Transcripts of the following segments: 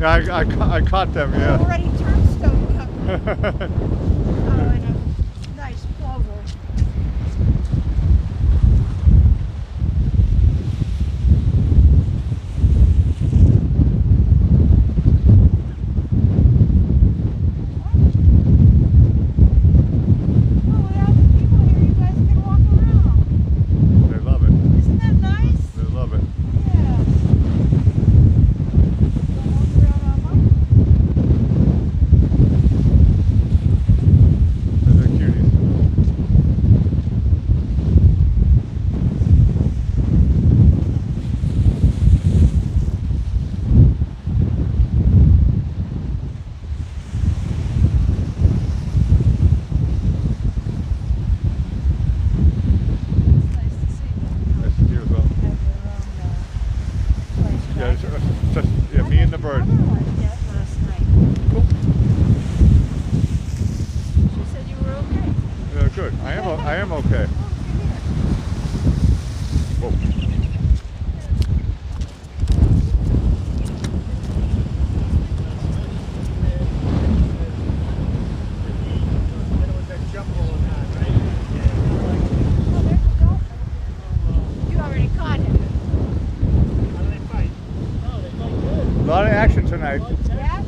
Yeah, I caught them, yeah. Already turnstone covered. Oh, and a nice plover. I am okay. Whoa. A lot of action tonight. Yeah?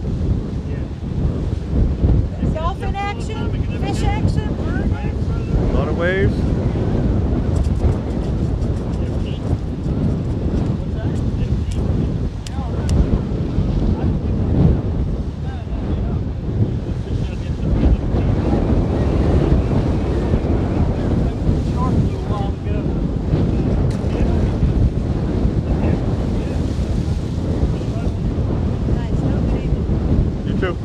Dolphin action? Fish action? A lot of waves. You too.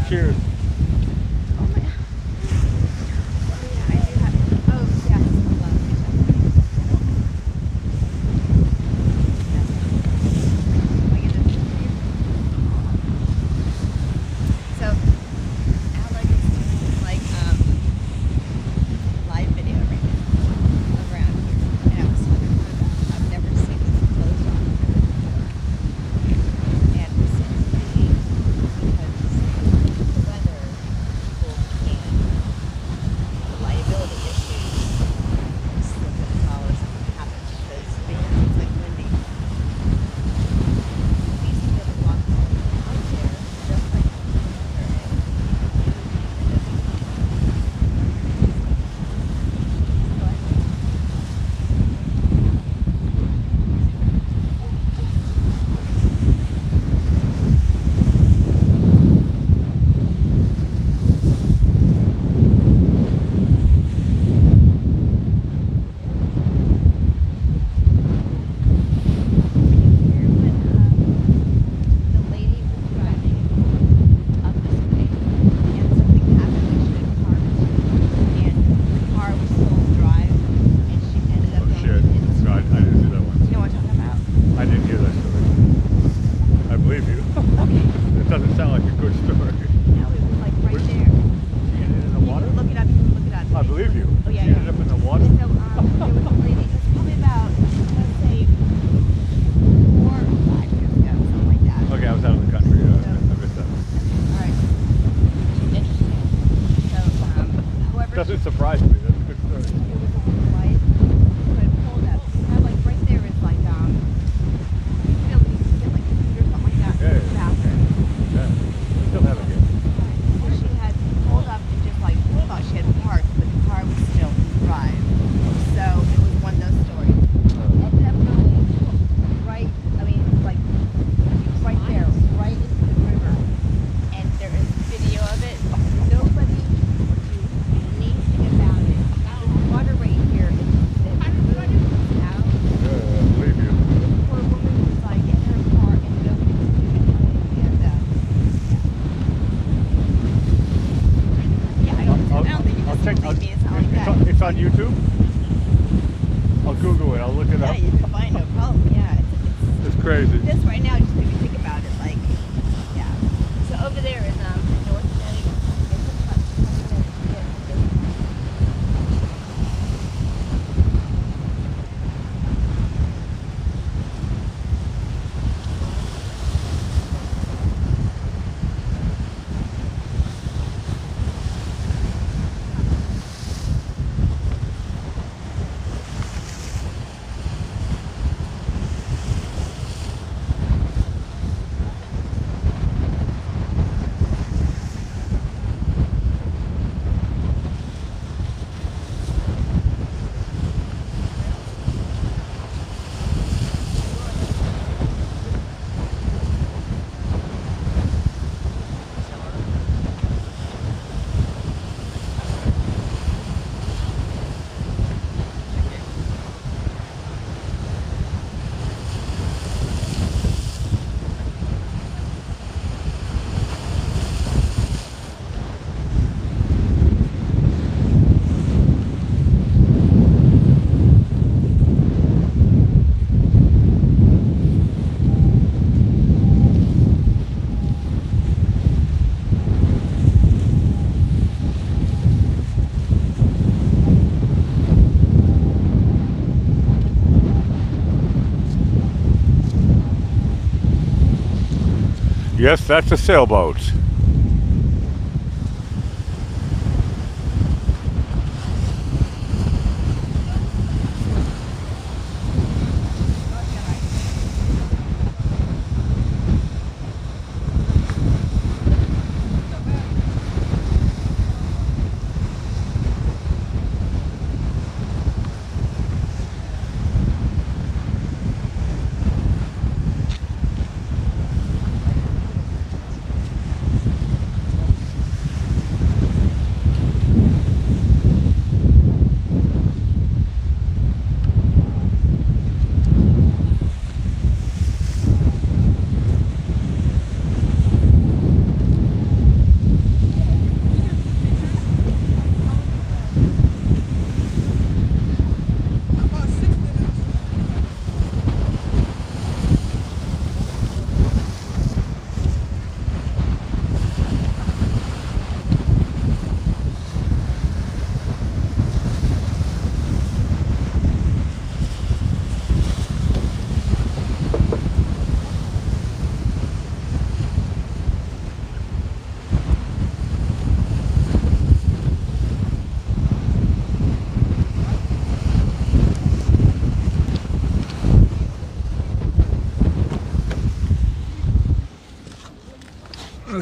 Cheers. Oh my. Yeah, I do have. Oh yeah. Hold on, let me check. Am I gonna do it? So, Alex is doing like live video right now around here, and I was talking to her about I've never seen this closed off before, and it seems to be because the weather, people can't, liability issues, slip and fall or something happens because it's like windy. These people walk out there just like the weather is. The lady was driving up this way, and something happened when she did park, and the car was still on drive, and she ended up Oh going shit. into. No, I didn't see that one. You know what I'm talking about? I didn't hear that story. I believe you. Okay. It doesn't sound like a good story. No, it was like right there. She ended in the water? You can look it up. You can look it up. I believe you. Oh yeah, She ended yeah. up in the water? And so there was a lady. It was probably about, let's say, 4 or 5 years ago, something like that. Okay, I was out of the country. I missed that. All right. Interesting. So, whoever. Doesn't surprise me. That's a good story. It was a little light, but it pulled up. You have like right there is like you feel you can get like food or something like that. Yeah, in the yeah. bathroom. Yeah. Still have it here. So she had pulled up and just like thought she had parked, but the car was still in drive. So it was one of those stories. Ended up going right. I mean, like right there, right into the river, and there is video of it. Nobody would do anything about it. The water right here is out. Yeah, I believe you. The poor woman was like in her car, and nobody was doing anything. And yeah, I don't think you I'll just check. believe me. It's not like that. It's on YouTube? I'll Google it. I'll look it Yeah, up. you can find no problem. Yeah, It's crazy. this right now just made me think about it. Like, yeah. So over there is North Jetty. Yes, that's a sailboat.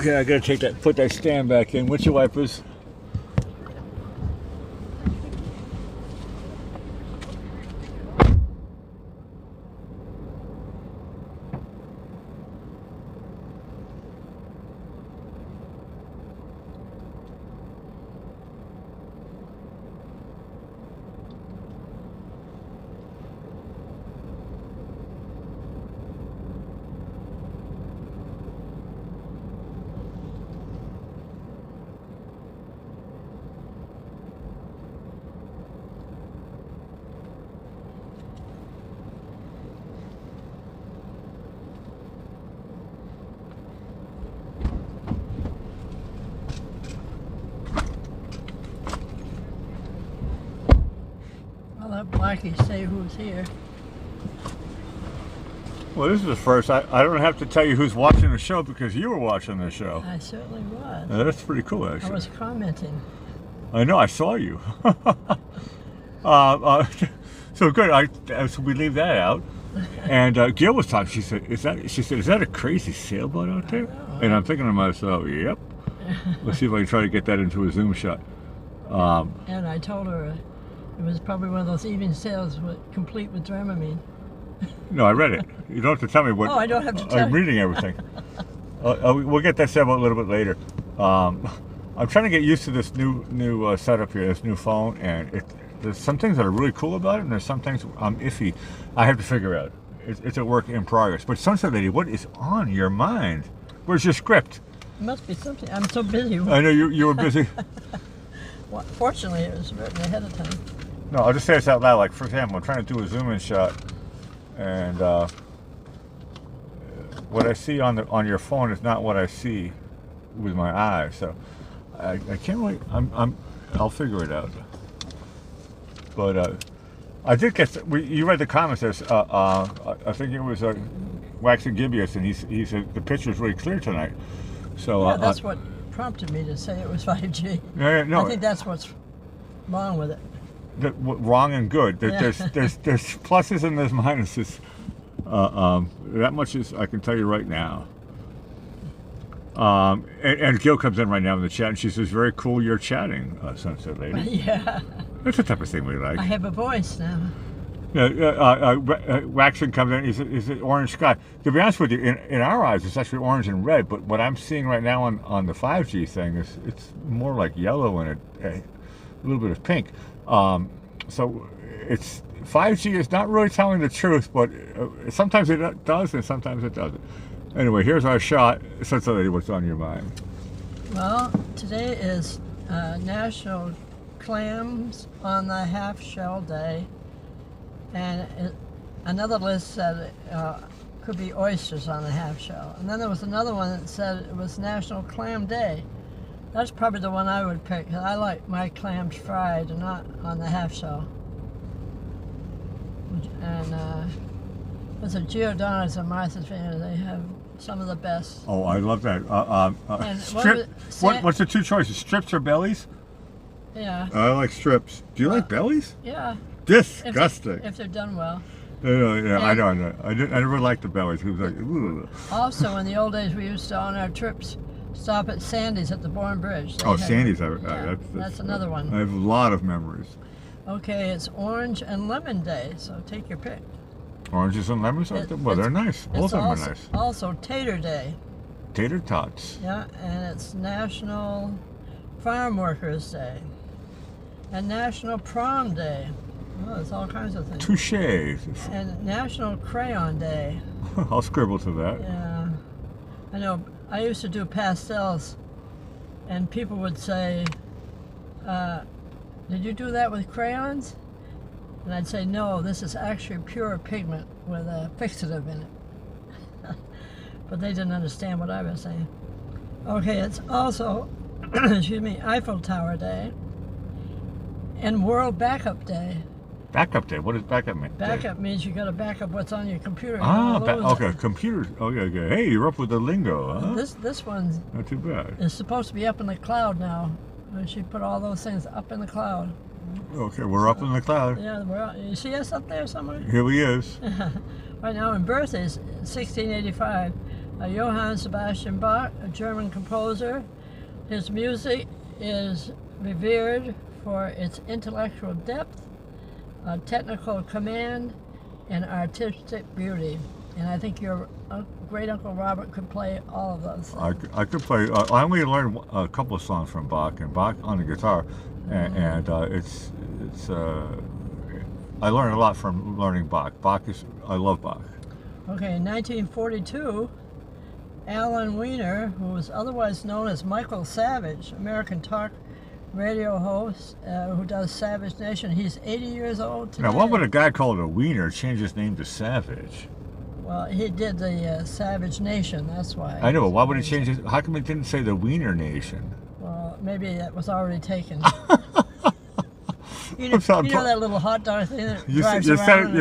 Okay, I gotta put that stand back in. Windshield wipers. I'll let Blackie say who's here. Well, this is the first. I don't have to tell you who's watching the show because you were watching the show. I certainly was. That's pretty cool, actually. I was commenting. I know. I saw you. So good. So we leave that out. And Gail was talking. She said, "Is that a crazy sailboat out there?" And I'm thinking to myself, "Yep." Let's see if I can try to get that into a zoom shot. And I told her it was probably one of those evening sails complete with Dramamine. No, I read it. You don't have to tell me what. Oh, I don't have to tell I'm reading everything. We'll get that sailboat a little bit later. I'm trying to get used to this new setup here, this new phone, and there's some things that are really cool about it, and there's some things I'm iffy. I have to figure out. It's a work in progress. But Sunset Lady, what is on your mind? Where's your script? It must be something. I'm so busy. I know you were busy. Well, fortunately, it was written ahead of time. No, I'll just say this out loud. Like, for example, I'm trying to do a zoom-in shot, and what I see on your phone is not what I see with my eyes. So I can't really. I'll figure it out. But I did get. You read the comments. There's. I think it was Wax and Gibeus, and he said the picture's really clear tonight. So yeah, that's what prompted me to say it was 5G. Yeah, no. I think that's what's wrong with it. Wrong and good. There's pluses and there's minuses. That much is I can tell you right now. And Gil comes in right now in the chat and she says, "Very cool, you're chatting, Sunset Lady." Yeah. That's the type of thing we like. I have a voice now. Waxon comes in. He's an orange sky. To be honest with you, in our eyes, it's actually orange and red. But what I'm seeing right now on the 5G thing is it's more like yellow and a little bit of pink. So it's 5G is not really telling the truth, but sometimes it does and sometimes it doesn't. Anyway, here's our shot. Sunset Lady, what's on your mind? Well, today is National Clams on the Half Shell Day, and another list said it could be oysters on the half shell, and then there was another one that said it was National Clam Day. That's probably the one I would pick, because I like my clams fried and not on the half shell. And there's a Giordano's and Martha's Vineyard. They have some of the best. Oh, I love that. And what's the two choices? Strips or bellies? Yeah. I like strips. Do you like bellies? Yeah. Disgusting. If they're done well. Yeah, I know. I never liked the bellies. It was like, ugh. Also, in the old days, we used to, on our trips, stop at Sandy's at the Bourne Bridge. Sandy's. That's another one. I have a lot of memories. Okay, it's Orange and Lemon Day, so take your pick. Oranges and lemons? Well, they're nice. Both of them are nice. Also Tater Day. Tater tots. Yeah, and it's National Farm Workers Day. And National Prom Day. Oh, there's all kinds of things. Touche. And National Crayon Day. I'll scribble to that. Yeah. I know, I used to do pastels, and people would say, "Did you do that with crayons?" And I'd say, "No, this is actually pure pigment with a fixative in it." But they didn't understand what I was saying. Okay, it's also, excuse me, Eiffel Tower Day and World Backup Day. Backup Day? What does backup mean? Backup means you got to back up what's on your computer. Okay, computers. Okay. Hey, you're up with the lingo, huh? This one's not too bad. It's supposed to be up in the cloud now. She put all those things up in the cloud. Okay, we're up in the cloud. Yeah, you see us up there somewhere? Here he is. Right now, in birthdays, 1685, Johann Sebastian Bach, a German composer. His music is revered for its intellectual depth, technical command, and artistic beauty. And I think your great Uncle Robert could play all of those things. I could play. I only learned a couple of songs from Bach, and Bach on the guitar, and it's. I learned a lot from learning Bach. I love Bach. Okay, in 1942, Alan Weiner, who was otherwise known as Michael Savage, American talk radio host who does Savage Nation. He's 80 years old today. Now, what would a guy called a Wiener change his name to Savage? Well, he did the Savage Nation, that's why. I know, but why would he change his... How come he didn't say the Wiener Nation? Well, maybe that was already taken. You know that little hot dog thing that drives around?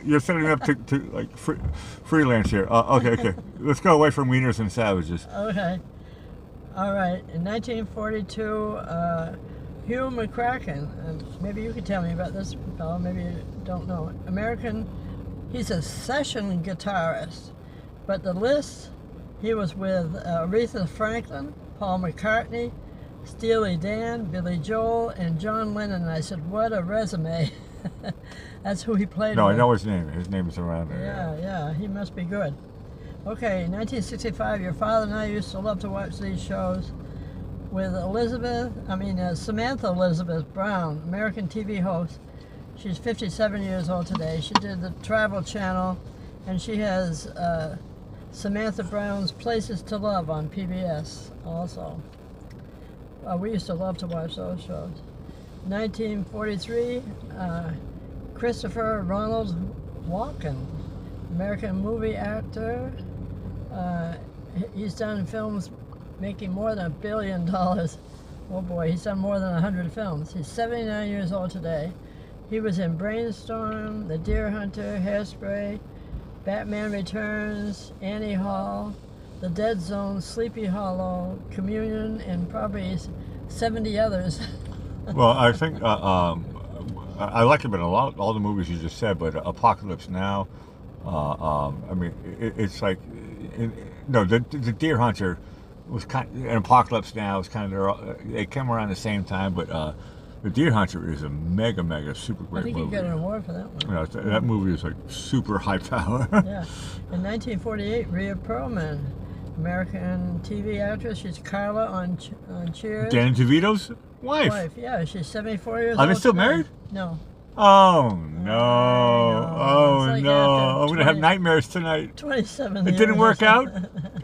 You're setting up to like freelance here. Okay. Let's go away from Wieners and Savages. Okay. All right. In 1942, Hugh McCracken, and maybe you could tell me about this fellow, maybe you don't know. He's a session guitarist, but the list, he was with Aretha Franklin, Paul McCartney, Steely Dan, Billy Joel, and John Lennon. And I said, what a resume. That's who he played with. No, I know his name. His name is around there. Yeah, he must be good. Okay, 1965, your father and I used to love to watch these shows with Samantha Elizabeth Brown, American TV host. She's 57 years old today. She did the Travel Channel, and she has Samantha Brown's Places to Love on PBS also. We used to love to watch those shows. 1943, Christopher Ronald Walken, American movie actor. He's done films making more than $1 billion. Oh boy, he's done more than 100 films. He's 79 years old today. He was in Brainstorm, The Deer Hunter, Hairspray, Batman Returns, Annie Hall, The Dead Zone, Sleepy Hollow, Communion, and probably 70 others. Well, I think I like him in all the movies you just said, but Apocalypse Now. It's like the Deer Hunter was and Apocalypse Now was kind of they came around the same time, but the Deer Hunter is a mega super great movie. I think he got an award for that one. Yeah, that movie is like super high power. Yeah. In 1948, Rhea Perlman, American TV actress. She's Carla on Cheers. Dan DeVito's wife. Yeah, she's 74 years old. Are they still married? No. Oh no! Oh no! I'm gonna have nightmares tonight. 27 years. It didn't work out.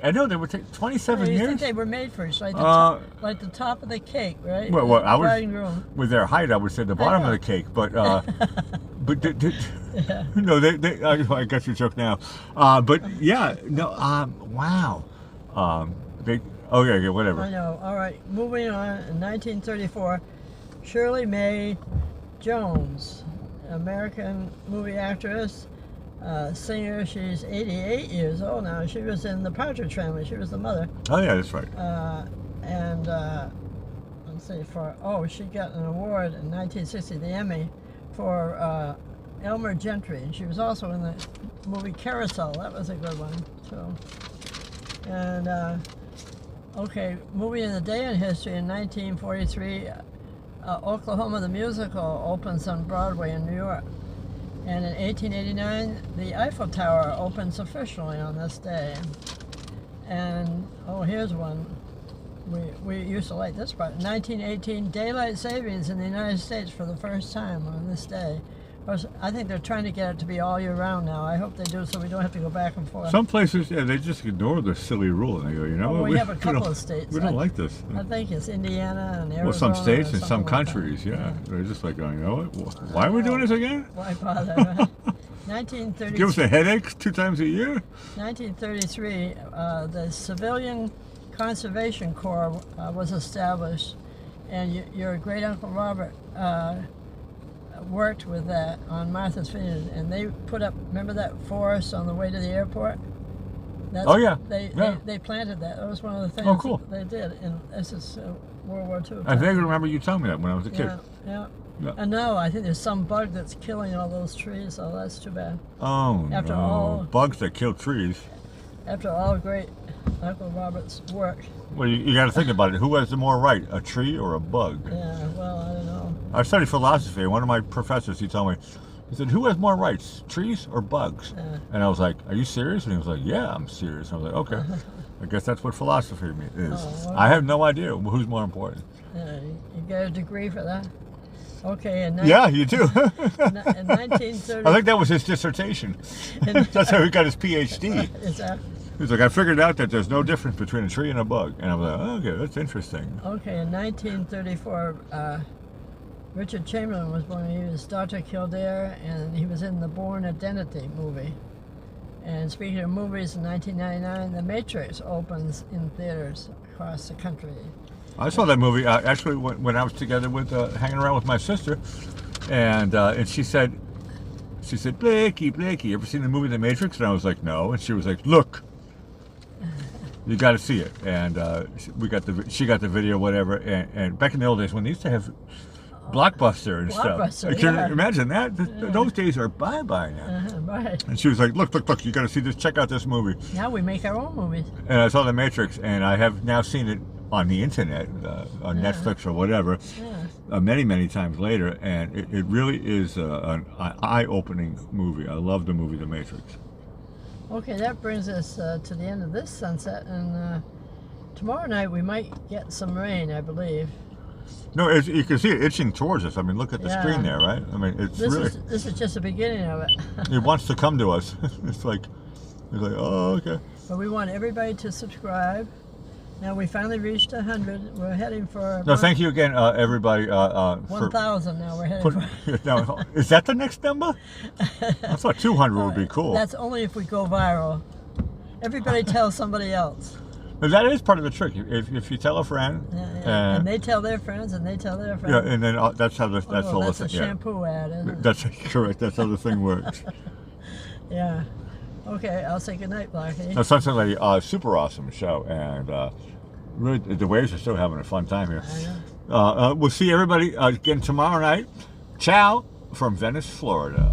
I know they were 27 years. You think they were made for each, like the top of the cake, right? Well, I was with their height. I would say the bottom of the cake, but yeah. No, they. I got your joke now. But yeah, no. Wow. Okay, whatever. I know. All right, moving on. In 1934, Shirley Mae Jones, American movie actress, singer. She's 88 years old now. She was in The Partridge Family. She was the mother. Oh yeah, that's right. Let's see, she got an award in 1960, the Emmy, for Elmer Gentry, and she was also in the movie Carousel. That was a good one too. And movie in the day in history in 1943. Oklahoma the Musical opens on Broadway in New York. And in 1889, the Eiffel Tower opens officially on this day. And, here's one. We used to like this part. 1918, daylight savings in the United States for the first time on this day. Of course, I think they're trying to get it to be all year round now. I hope they do so we don't have to go back and forth. Some places, they just ignore the silly rule and they go, we have a couple of states. We don't like this. I think it's Indiana and Arizona. Well, some states and some countries, yeah. They're just like going, why are we doing this again? Why bother? 1933. Give us a headache 2 times a year? 1933, the Civilian Conservation Corps was established, and your great Uncle Robert worked with that on Martha's Vineyard, and they put up, remember that forest on the way to the airport? They planted that. That was one of the things they did, and this is World War II. I vaguely remember you telling me that when I was a kid. Yeah. And now I think there's some bug that's killing all those trees, so that's too bad. Oh, bugs that kill trees. After all great Uncle Robert's work. Well, you got to think about it. Who has the more right, a tree or a bug? Yeah, well, I don't know. I studied philosophy, and one of my professors, he told me, he said, who has more rights, trees or bugs? And I was like, are you serious? And he was like, yeah, I'm serious. I was like, okay. I guess that's what philosophy is. Oh, well. I have no idea who's more important. You get a degree for that? Okay, in Yeah, you do. in 1930. I think that was his dissertation. That's how he got his PhD. Exactly. He's like, I figured out that there's no difference between a tree and a bug. And I was like, oh, okay, that's interesting. Okay, in 1934, Richard Chamberlain was born. He was Dr. Kildare, and he was in the Bourne Identity movie. And speaking of movies, in 1999, The Matrix opens in theaters across the country. I saw that movie actually when I was together with hanging around with my sister, and she said, Blakey, you ever seen the movie The Matrix? And I was like, no. And she was like, look, you got to see it. And she got the video, whatever. And back in the old days when they used to have Blockbuster and stuff. Can you imagine that? Those days are bye-bye now. Right. And she was like, look, you got to see this. Check out this movie. Now we make our own movies. And I saw The Matrix, and I have now seen it on the internet, on Netflix or whatever, many times later, and it really is an eye-opening movie. I love the movie The Matrix. Okay, that brings us to the end of this sunset, and tomorrow night we might get some rain, I believe. No, you can see it itching towards us. I mean, look at the screen there, right? I mean, it's this is just the beginning of it. It wants to come to us. It's like, oh, okay. But we want everybody to subscribe. Now we finally reached 100. We're heading for. No, thank you again, everybody. 1,000 now. We're heading for. Now, is that the next number? I thought 200 would be cool. That's only if we go viral. Everybody tells somebody else. But that is part of the trick. If you tell a friend, and they tell their friends, and they tell their friends. Yeah, and then that's how that's all that's the thing. That's a shampoo ad, isn't it? That's correct. That's how the thing works. Yeah. Okay, I'll say goodnight, Blackie. No, Sunset Lady, super awesome show, and really the waves are still having a fun time here. I know. We'll see everybody again tomorrow night. Ciao from Venice, Florida.